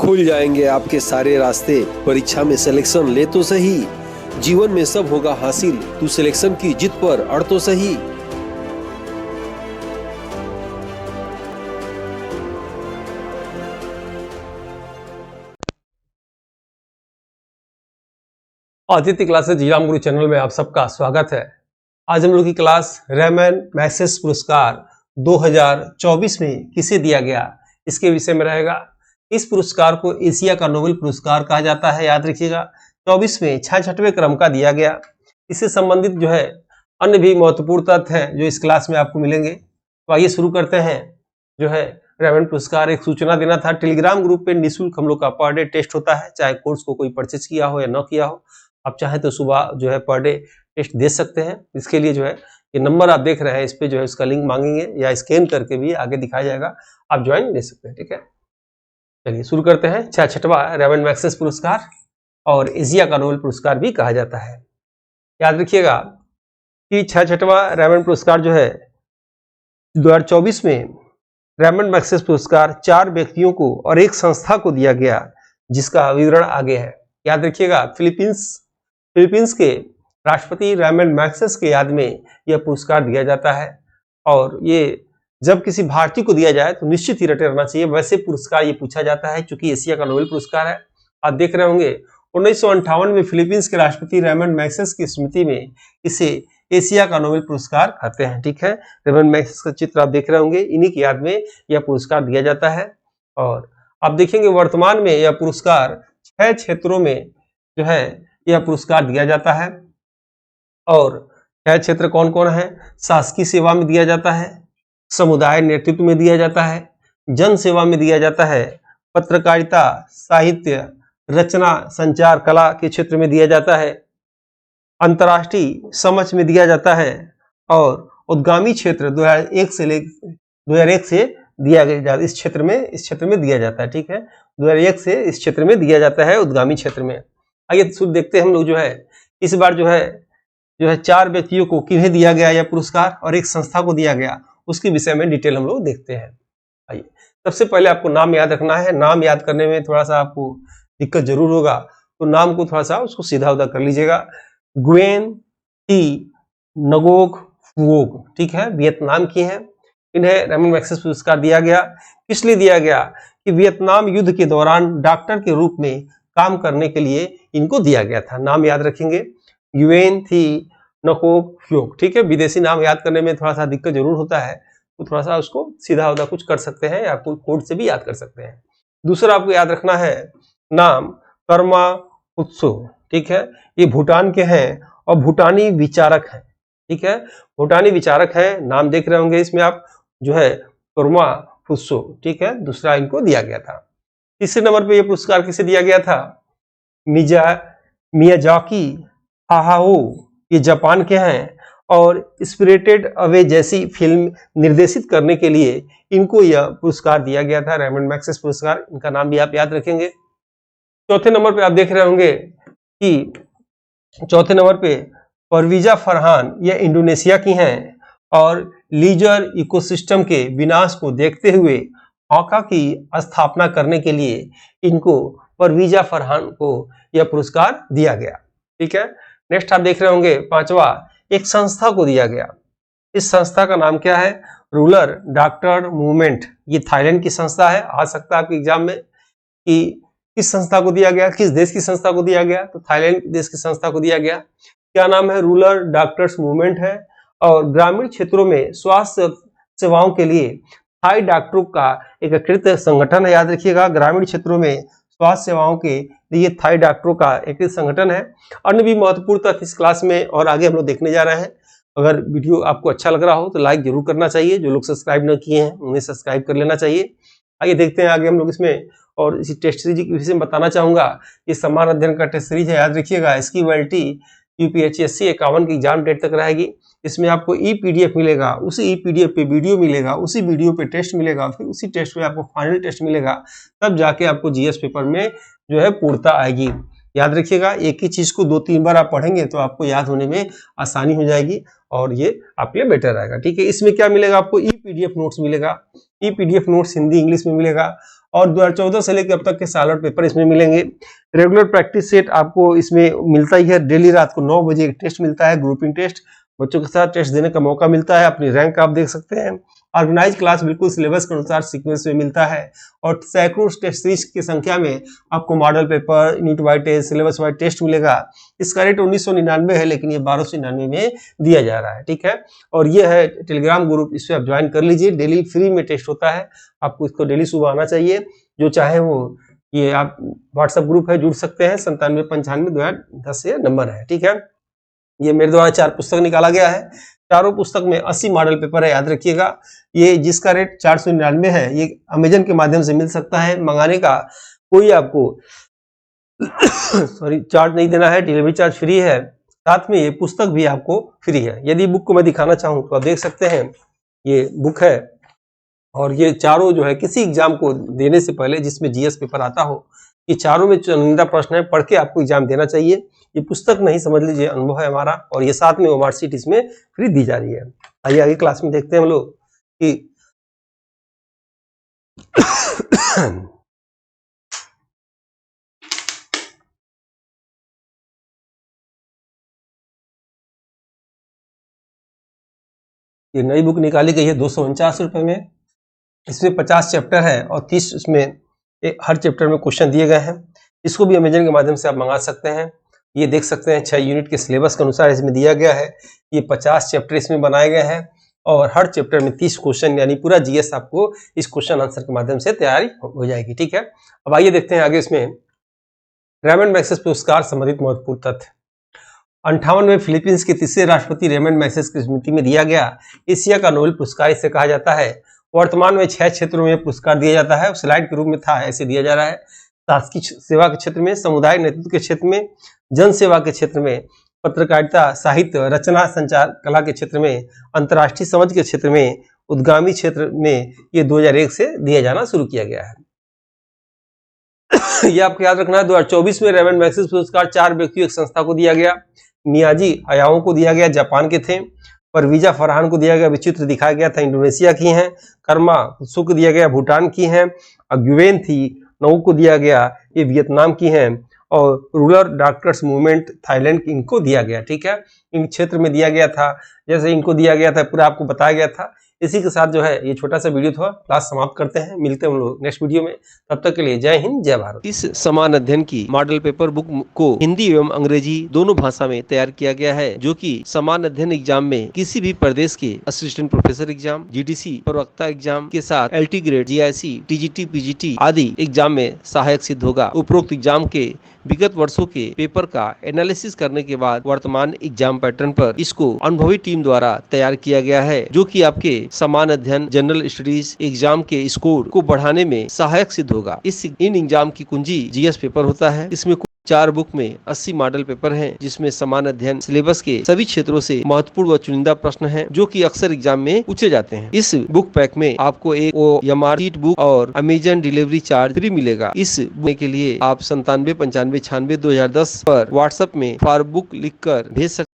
खुल जाएंगे आपके सारे रास्ते। परीक्षा में सिलेक्शन ले तो सही, जीवन में सब होगा हासिल। तू सिलेक्शन की जिद पर अड़ तो सही। आदित्य क्लासेस जी राम गुरु चैनल में आप सबका स्वागत है। आज हम लोग की क्लास रैमन मैग्सेसे पुरस्कार 2024 में किसे दिया गया, इसके विषय में रहेगा। इस पुरस्कार को एशिया का नोबेल पुरस्कार कहा जाता है, याद रखिएगा। 24 में 66वें क्रम का दिया गया। इससे संबंधित जो है अन्य भी महत्वपूर्ण तथ्य हैं जो इस क्लास में आपको मिलेंगे। तो आइए शुरू करते हैं। जो है रैमन पुरस्कार एक सूचना देना था। टेलीग्राम ग्रुप पे निःशुल्क हम लोग का पर डे टेस्ट होता है, चाहे कोर्स को कोई परचेज किया हो या न किया हो। आप चाहें तो सुबह जो है पर डे टेस्ट दे सकते हैं। इसके लिए जो है ये नंबर आप देख रहे हैं, इस पे जो है उसका लिंक मांगेंगे या स्कैन करके भी आगे दिखाया जाएगा, आप ज्वाइन ले सकते हैं। ठीक है, चलिए शुरू करते हैं। 66वां रैमन मैग्सेसे पुरस्कार और एशिया का नोबेल पुरस्कार भी कहा जाता है। याद रखिएगा कि 66वां रैमन पुरस्कार जो है 2024 में रैमन मैग्सेसे पुरस्कार 4 व्यक्तियों को और एक संस्था को दिया गया, जिसका विवरण आगे है। याद रखिएगा फिलीपींस के राष्ट्रपति रैमन मैग्सेसे के याद में यह पुरस्कार दिया जाता है। और ये जब किसी भारतीय को दिया जाए तो निश्चित ही रटे रहना चाहिए, वैसे पुरस्कार ये पूछा जाता है क्योंकि एशिया का नोबेल पुरस्कार है। आप देख रहे होंगे 1958 में फिलीपींस के राष्ट्रपति रैमन मैग्सेसे की स्मृति में इसे एशिया का नोबेल पुरस्कार कहते हैं। ठीक है, रैमन मैग्सेसे का चित्र आप देख रहे होंगे, इन्हीं की याद में यह पुरस्कार दिया जाता है। और आप देखेंगे वर्तमान में यह पुरस्कार 6 क्षेत्रों में जो है यह पुरस्कार दिया जाता है। और 6 क्षेत्र कौन कौन है? शासकीय सेवा में दिया जाता है, समुदाय नेतृत्व में दिया जाता है, जन सेवा में दिया जाता है, पत्रकारिता, साहित्य, रचना, संचार, कला के क्षेत्र में दिया जाता है, अंतर्राष्ट्रीय समझ में दिया जाता है और उद्यमी क्षेत्र 2001 से दिया गया इस क्षेत्र में दिया जाता है। ठीक है, 2001 से इस क्षेत्र में दिया जाता है, उद्यमी क्षेत्र में। आइए शुरू देखते हैं हम लोग। जो है इस बार जो है 4 व्यक्तियों को किन्हें दिया गया यह पुरस्कार और एक संस्था को दिया गया, उसके विषय में डिटेल हम लोग देखते हैं। आइए, सबसे पहले आपको नाम याद रखना है। नाम याद करने में थोड़ा सा आपको दिक्कत जरूर होगा, तो नाम को थोड़ा सा उसको सीधा उधा कर लीजिएगा। ग्वेन टी नगोक फुओक, ठीक है, वियतनाम की है। इन्हें रैमन मैग्सेसे पुरस्कार दिया गया। किस लिए दिया गया? कि वियतनाम युद्ध के दौरान डॉक्टर के रूप में काम करने के लिए इनको दिया गया था। नाम याद रखेंगे, ग्वेन थी नकोक फ्योक। ठीक है, विदेशी नाम याद करने में थोड़ा सा दिक्कत जरूर होता है, तो थोड़ा सा उसको सीधा उधा कुछ कर सकते हैं या कोई कोड से भी याद कर सकते हैं। दूसरा आपको याद रखना है नाम कर्मा उत्सु। ठीक है, ये भूटान के हैं और भूटानी विचारक हैं। ठीक है, भूटानी विचारक हैं, नाम देख रहे होंगे इसमें आप, जो है कर्मा उत्सु। ठीक है, दूसरा इनको दिया गया था। तीसरे नंबर पे ये पुरस्कार किसे दिया गया था? मियाजाकी हाहाओ, ये जापान के हैं और स्पिरिटेड अवे जैसी फिल्म निर्देशित करने के लिए इनको यह पुरस्कार दिया गया था, रैमन मैग्सेसे पुरस्कार। इनका नाम भी आप याद रखेंगे। चौथे नंबर पे आप देख रहे होंगे कि चौथे नंबर पे परवीजा फरहान, ये इंडोनेशिया की हैं और लीजर इकोसिस्टम के विनाश को देखते हुए औका की स्थापना करने के लिए इनको परवीजा फरहान को यह पुरस्कार दिया गया। ठीक है, नेक्स्ट आप देख रहे होंगे 5वां, एक संस्था को दिया गया। इस संस्था का नाम क्या है? Rural doctor movement. ये थाईलैंड की संस्था है। आ सकता है आपके एग्जाम में कि किस संस्था को दिया गया, किस देश की संस्था को दिया गया, तो थाईलैंड देश की संस्था को दिया गया। क्या नाम है? रूरल डॉक्टर्स मूवमेंट है। और ग्रामीण क्षेत्रों में स्वास्थ्य सेवाओं के लिए थाई डॉक्टरों का एकीकृत संगठन है। याद रखिएगा, ग्रामीण क्षेत्रों में स्वास्थ्य सेवाओं के लिए थाई डॉक्टरों का एक संगठन है। अन्य भी महत्वपूर्ण तथ्य इस क्लास में और आगे हम लोग देखने जा रहे हैं। अगर वीडियो आपको अच्छा लग रहा हो तो लाइक जरूर करना चाहिए। जो लोग सब्सक्राइब न किए हैं उन्हें सब्सक्राइब कर लेना चाहिए। आइए देखते हैं आगे हम लोग इसमें। और इसी टेस्ट सीरीज के विषय में बताना चाहूंगा, ये समान अध्ययन का टेस्ट सीरीज है। याद रखिएगा, इसकी वैलिडिटी यूपीएचएससी 51 की एग्जाम डेट तक रहेगी। इसमें आपको ई पीडीएफ मिलेगा, उसी ई पीडीएफ पे वीडियो मिलेगा, उसी वीडियो पे टेस्ट मिलेगा, फिर उसी टेस्ट में आपको फाइनल टेस्ट मिलेगा। तब जाके आपको जीएस पेपर में जो है पूर्णता आएगी। याद रखिएगा, एक ही चीज को 2-3 बार आप पढ़ेंगे तो आपको याद होने में आसानी हो जाएगी और ये आपके लिए बेटर रहेगा। ठीक है, इसमें क्या मिलेगा आपको? ई पीडीएफ नोट्स मिलेगा। ई पीडीएफ नोट्स हिंदी इंग्लिश में मिलेगा और 2014 से लेकर अब तक के साल और पेपर इसमें मिलेंगे। रेगुलर प्रैक्टिस सेट आपको इसमें मिलता ही है। डेली रात को 9 बजे एक टेस्ट मिलता है, ग्रुपिंग टेस्ट, बच्चों के साथ टेस्ट देने का मौका मिलता है। अपनी रैंक आप देख सकते हैं। ऑर्गेनाइज क्लास बिल्कुल सिलेबस के अनुसार सीक्वेंस में मिलता है और सैकड़ों टेस्ट सीरीज की संख्या में आपको model paper, unit wise test, syllabus wise test मिलेगा। इसका रेट 1999 है, लेकिन ये 1299 में दिया जा रहा है। ठीक है, और ये है टेलीग्राम ग्रुप, इस पर आप ज्वाइन कर लीजिए। डेली फ्री में टेस्ट होता है, आपको इसको डेली सुबह आना चाहिए। जो चाहे वो ये आप व्हाट्सएप ग्रुप है, जुड़ सकते हैं। 97952010 ये नंबर है। ठीक है, ये मेरे द्वारा 4 पुस्तक निकाला गया है। चारों पुस्तक में 80 मॉडल पेपर है, याद रखिएगा। ये जिसका रेट 499 है, ये अमेजन के माध्यम से मिल सकता है। मंगाने का कोई आपको चार्ज नहीं देना है, डिलीवरी चार्ज फ्री है। साथ में ये पुस्तक भी आपको फ्री है। यदि बुक को मैं दिखाना चाहूँ तो आप देख सकते हैं, ये बुक है और ये चारों जो है किसी एग्जाम को देने से पहले जिसमें जीएस पेपर आता हो, ये चारों में चुनिंदा प्रश्न है, पढ़ के आपको एग्जाम देना चाहिए। ये पुस्तक नहीं, समझ लीजिए अनुभव है हमारा। और ये साथ में वो मार्कशीट इसमें फ्री दी जा रही है। आइए आगे क्लास में देखते हैं हम लोग कि ये नई बुक निकाली गई है 249 रुपए में। इसमें 50 चैप्टर है और 30 इसमें हर चैप्टर में क्वेश्चन दिए गए हैं। इसको भी अमेजन के माध्यम से आप मंगा सकते हैं। ये देख सकते हैं 6 यूनिट के सिलेबस के अनुसार इसमें दिया गया है। ये 50 चैप्टर इसमें बनाए गए हैं और हर चैप्टर में 30 क्वेश्चन, यानी पूरा जीएस आपको इस क्वेश्चन आंसर के माध्यम से तैयारी हो जाएगी। ठीक है, अब आइए देखते हैं आगे इसमें रेमंड मैग्सेसे पुरस्कार संबंधित महत्वपूर्ण तथ्य। 58 में फिलीपींस के तीसरे राष्ट्रपति रेमंड मैग्सेसे की स्मृति में दिया गया एशिया का नोबेल पुरस्कार इसे कहा जाता है। वर्तमान में 6 क्षेत्रों में पुरस्कार दिया जाता है। स्लाइड के रूप में था, ऐसे दिया जा रहा है। शासकीय सेवा के क्षेत्र में, सामुदायिक नेतृत्व के क्षेत्र में, जन सेवा के क्षेत्र में, पत्रकारिता, साहित्य, रचना, संचार, कला के क्षेत्र में, अंतर्राष्ट्रीय समझ के क्षेत्र में, उद्गामी क्षेत्र में ये 2001 से दिया जाना शुरू किया गया है। ये आपको याद रखना है। 2024 में रेमंड मैग्सेसे पुरस्कार 4 व्यक्तियों एक संस्था को दिया गया। मियाजी हयाओ को दिया गया, जापान के थे। परवीजा फरहान को दिया गया, विचित्र दिखाया गया था, इंडोनेशिया की हैं। कर्मा कुत्सो को दिया गया, भूटान की हैं। अग्युवेन थी नौ को दिया गया, ये वियतनाम की हैं। और रूरल डॉक्टर्स मूवमेंट थाईलैंड, इनको दिया गया। ठीक है, इन क्षेत्र में दिया गया था, जैसे इनको दिया गया था, पूरा आपको बताया गया था। इसी के साथ जो है ये छोटा सा वीडियो था, क्लास समाप्त करते हैं। मिलते हैं हम लोग नेक्स्ट वीडियो में, तब तक के लिए जय हिंद जय भारत। इस समान अध्ययन की मॉडल पेपर बुक को हिंदी एवं अंग्रेजी दोनों भाषा में तैयार किया गया है, जो कि समान अध्ययन एग्जाम में किसी भी प्रदेश के असिस्टेंट प्रोफेसर एग्जाम, जीडीसी, प्रवक्ता एग्जाम के साथ LT grade, GIC, TGT, PGT आदि एग्जाम में सहायक सिद्ध होगा। उपरोक्त एग्जाम के विगत वर्षों के पेपर का एनालिसिस करने के बाद वर्तमान एग्जाम पैटर्न पर इसको अनुभवी टीम द्वारा तैयार किया गया है, जो कि आपके समान अध्ययन जनरल स्टडीज एग्जाम के स्कोर को बढ़ाने में सहायक सिद्ध होगा। इन एग्जाम की कुंजी जीएस पेपर होता है। इसमें 4 बुक में 80 मॉडल पेपर हैं, जिसमें समान अध्ययन सिलेबस के सभी क्षेत्रों से महत्वपूर्ण व चुनिंदा प्रश्न हैं, जो कि अक्सर एग्जाम में पूछे जाते हैं। इस बुक पैक में आपको एक OMR शीट बुक और अमेजन डिलीवरी चार्ज फ्री मिलेगा। इस बुक के लिए आप 9795962010 पर व्हाट्सएप में फॉर बुक लिखकर भेज सकते हैं।